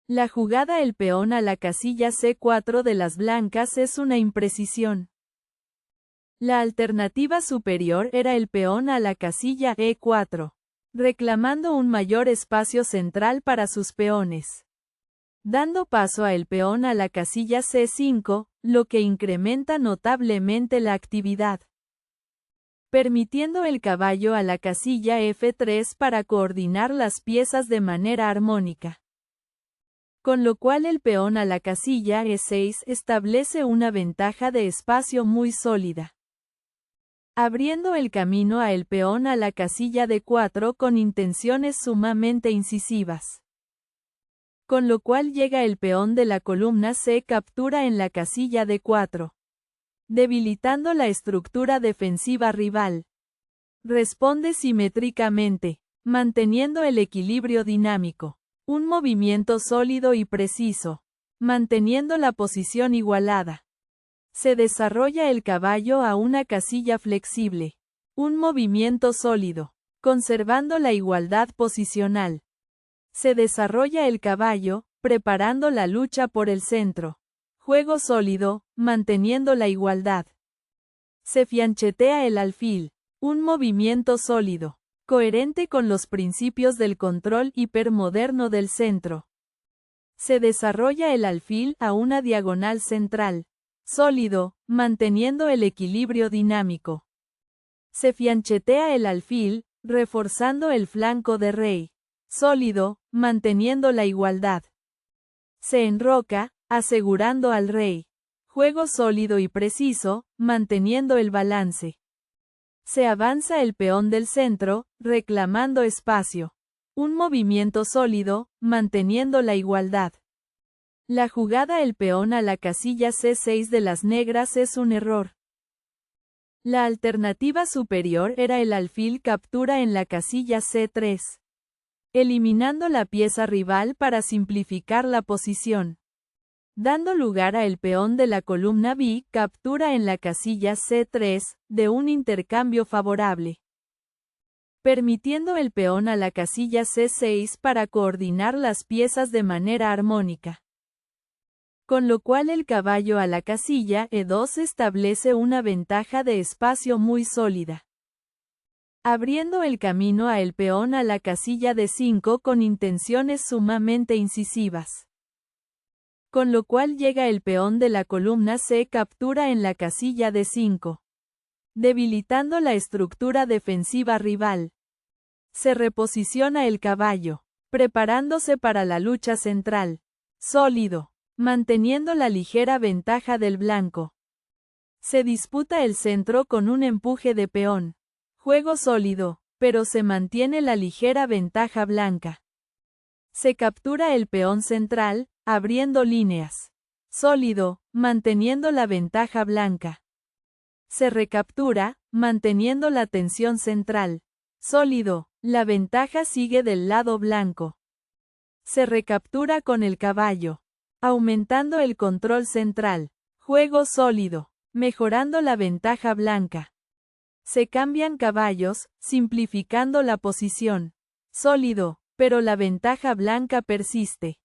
La jugada el peón a la casilla C4 de las blancas es una imprecisión. La alternativa superior era el peón a la casilla E4, reclamando un mayor espacio central para sus peones, dando paso a el peón a la casilla C5, lo que incrementa notablemente la actividad, permitiendo el caballo a la casilla F3 para coordinar las piezas de manera armónica. Con lo cual el peón a la casilla E6 establece una ventaja de espacio muy sólida, abriendo el camino a el peón a la casilla D4 con intenciones sumamente incisivas. Con lo cual llega el peón de la columna C captura en la casilla D4, debilitando la estructura defensiva rival. Responde simétricamente, manteniendo el equilibrio dinámico. Un movimiento sólido y preciso, manteniendo la posición igualada. Se desarrolla el caballo a una casilla flexible. Un movimiento sólido, conservando la igualdad posicional. Se desarrolla el caballo, preparando la lucha por el centro. Juego sólido, manteniendo la igualdad. Se fianchetea el alfil. Un movimiento sólido, coherente con los principios del control hipermoderno del centro. Se desarrolla el alfil a una diagonal central. Sólido, manteniendo el equilibrio dinámico. Se fianchetea el alfil, reforzando el flanco de rey. Sólido, manteniendo la igualdad. Se enroca, asegurando al rey. Juego sólido y preciso, manteniendo el balance. Se avanza el peón del centro, reclamando espacio. Un movimiento sólido, manteniendo la igualdad. La jugada el peón a la casilla C6 de las negras es un error. La alternativa superior era el alfil captura en la casilla C3, eliminando la pieza rival para simplificar la posición, dando lugar a el peón de la columna B captura en la casilla C3, de un intercambio favorable, permitiendo el peón a la casilla C6 para coordinar las piezas de manera armónica. Con lo cual el caballo a la casilla E2 establece una ventaja de espacio muy sólida, abriendo el camino a el peón a la casilla D5 con intenciones sumamente incisivas. Con lo cual llega el peón de la columna C captura en la casilla D5, debilitando la estructura defensiva rival. Se reposiciona el caballo, preparándose para la lucha central. Sólido, manteniendo la ligera ventaja del blanco. Se disputa el centro con un empuje de peón. Juego sólido, pero se mantiene la ligera ventaja blanca. Se captura el peón central, abriendo líneas. Sólido, manteniendo la ventaja blanca. Se recaptura, manteniendo la tensión central. Sólido, la ventaja sigue del lado blanco. Se recaptura con el caballo, aumentando el control central. Juego sólido, mejorando la ventaja blanca. Se cambian caballos, simplificando la posición. Sólido, pero la ventaja blanca persiste.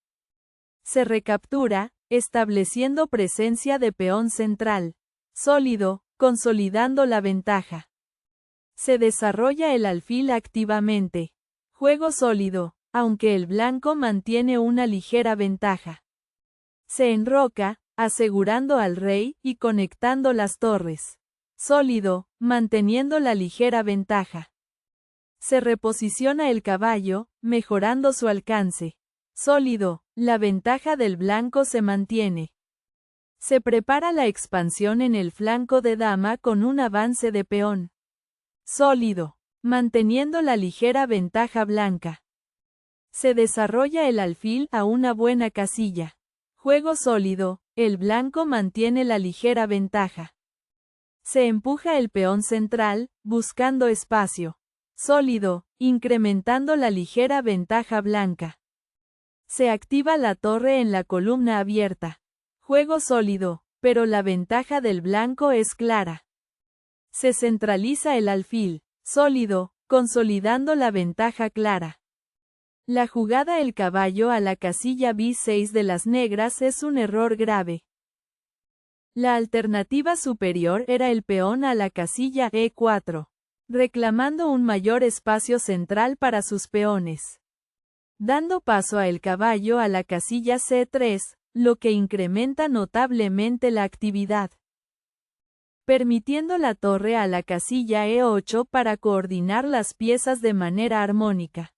Se recaptura, estableciendo presencia de peón central. Sólido, consolidando la ventaja. Se desarrolla el alfil activamente. Juego sólido, aunque el blanco mantiene una ligera ventaja. Se enroca, asegurando al rey y conectando las torres. Sólido, manteniendo la ligera ventaja. Se reposiciona el caballo, mejorando su alcance. Sólido, la ventaja del blanco se mantiene. Se prepara la expansión en el flanco de dama con un avance de peón. Sólido, manteniendo la ligera ventaja blanca. Se desarrolla el alfil a una buena casilla. Juego sólido, el blanco mantiene la ligera ventaja. Se empuja el peón central, buscando espacio. Sólido, incrementando la ligera ventaja blanca. Se activa la torre en la columna abierta. Juego sólido, pero la ventaja del blanco es clara. Se centraliza el alfil. Sólido, consolidando la ventaja clara. La jugada el caballo a la casilla B6 de las negras es un error grave. La alternativa superior era el peón a la casilla E4, reclamando un mayor espacio central para sus peones. Dando paso a el caballo a la casilla C3, lo que incrementa notablemente la actividad. Permitiendo la torre a la casilla E8 para coordinar las piezas de manera armónica.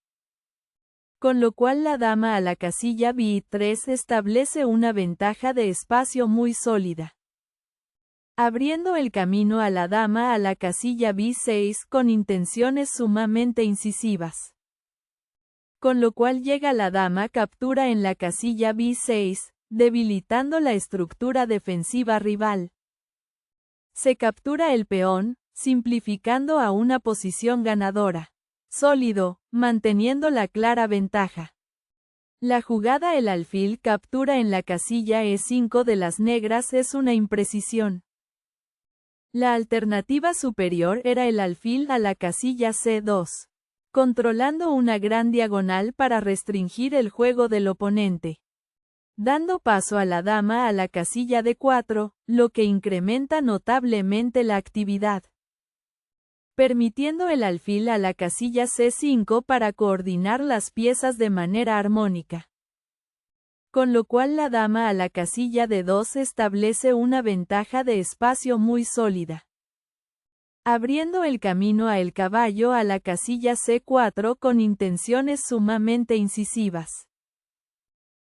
Con lo cual la dama a la casilla B3 establece una ventaja de espacio muy sólida. Abriendo el camino a la dama a la casilla B6 con intenciones sumamente incisivas. Con lo cual llega la dama captura en la casilla B6, debilitando la estructura defensiva rival. Se captura el peón, simplificando a una posición ganadora. Sólido, manteniendo la clara ventaja. La jugada el alfil captura en la casilla E5 de las negras es una imprecisión. La alternativa superior era el alfil a la casilla C2. Controlando una gran diagonal para restringir el juego del oponente. Dando paso a la dama a la casilla D4, lo que incrementa notablemente la actividad. Permitiendo el alfil a la casilla C5 para coordinar las piezas de manera armónica. Con lo cual la dama a la casilla D2 establece una ventaja de espacio muy sólida. Abriendo el camino a el caballo a la casilla C4 con intenciones sumamente incisivas.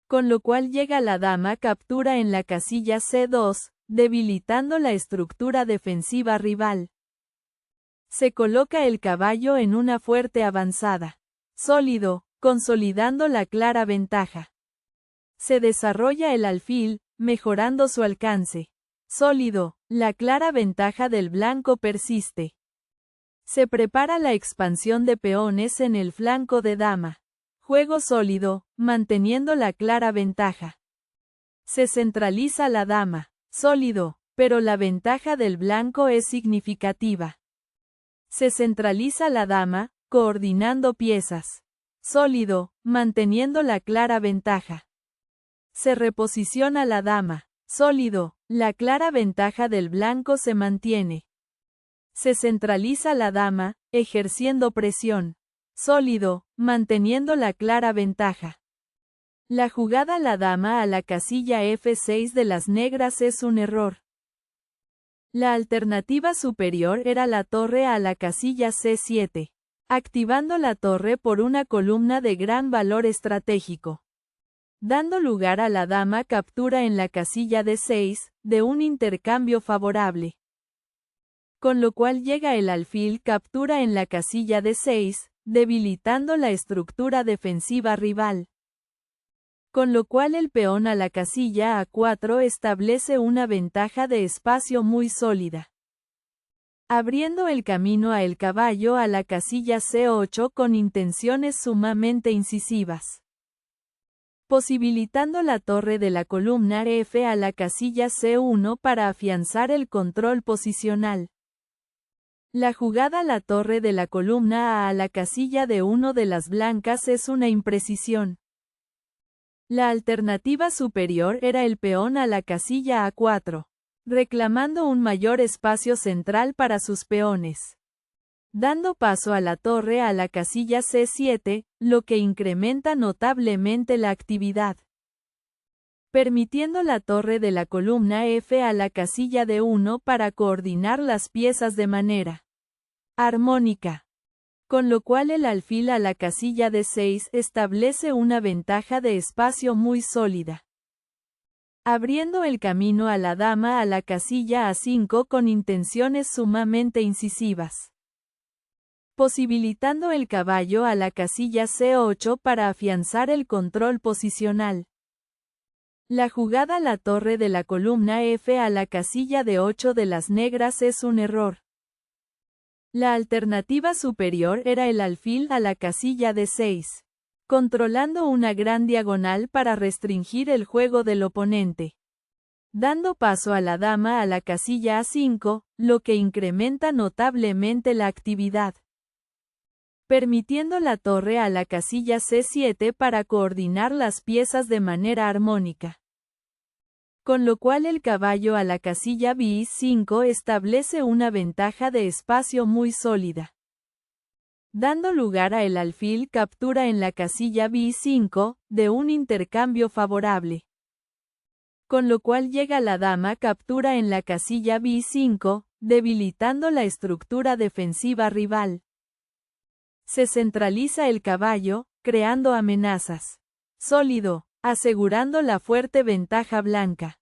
Con lo cual llega la dama captura en la casilla C2, debilitando la estructura defensiva rival. Se coloca el caballo en una fuerte avanzada. Sólido, consolidando la clara ventaja. Se desarrolla el alfil, mejorando su alcance. Sólido, la clara ventaja del blanco persiste. Se prepara la expansión de peones en el flanco de dama. Juego sólido, manteniendo la clara ventaja. Se centraliza la dama. Sólido, pero la ventaja del blanco es significativa. Se centraliza la dama, coordinando piezas. Sólido, manteniendo la clara ventaja. Se reposiciona la dama. Sólido, la clara ventaja del blanco se mantiene. Se centraliza la dama, ejerciendo presión. Sólido, manteniendo la clara ventaja. La jugada la dama a la casilla F6 de las negras es un error. La alternativa superior era la torre a la casilla C7, activando la torre por una columna de gran valor estratégico. Dando lugar a la dama captura en la casilla D6, de un intercambio favorable. Con lo cual llega el alfil captura en la casilla D6, debilitando la estructura defensiva rival. Con lo cual el peón a la casilla A4 establece una ventaja de espacio muy sólida. Abriendo el camino a el caballo a la casilla C8 con intenciones sumamente incisivas. Posibilitando la torre de la columna F a la casilla C1 para afianzar el control posicional. La jugada la torre de la columna A la casilla D1 de las blancas es una imprecisión. La alternativa superior era el peón a la casilla A4, reclamando un mayor espacio central para sus peones. Dando paso a la torre a la casilla C7, lo que incrementa notablemente la actividad. Permitiendo la torre de la columna F a la casilla D1 para coordinar las piezas de manera armónica. Con lo cual el alfil a la casilla D6 establece una ventaja de espacio muy sólida. Abriendo el camino a la dama a la casilla A5 con intenciones sumamente incisivas. Posibilitando el caballo a la casilla C8 para afianzar el control posicional. La jugada la torre de la columna F a la casilla D8 de las negras es un error. La alternativa superior era el alfil a la casilla D6, controlando una gran diagonal para restringir el juego del oponente. Dando paso a la dama a la casilla A5, lo que incrementa notablemente la actividad. permitiendo la torre a la casilla C7 para coordinar las piezas de manera armónica. Con lo cual el caballo a la casilla B5 establece una ventaja de espacio muy sólida, dando lugar a el alfil captura en la casilla B5, de un intercambio favorable. Con lo cual llega la dama captura en la casilla B5, debilitando la estructura defensiva rival. Se centraliza el caballo, creando amenazas. Sólido, asegurando la fuerte ventaja blanca.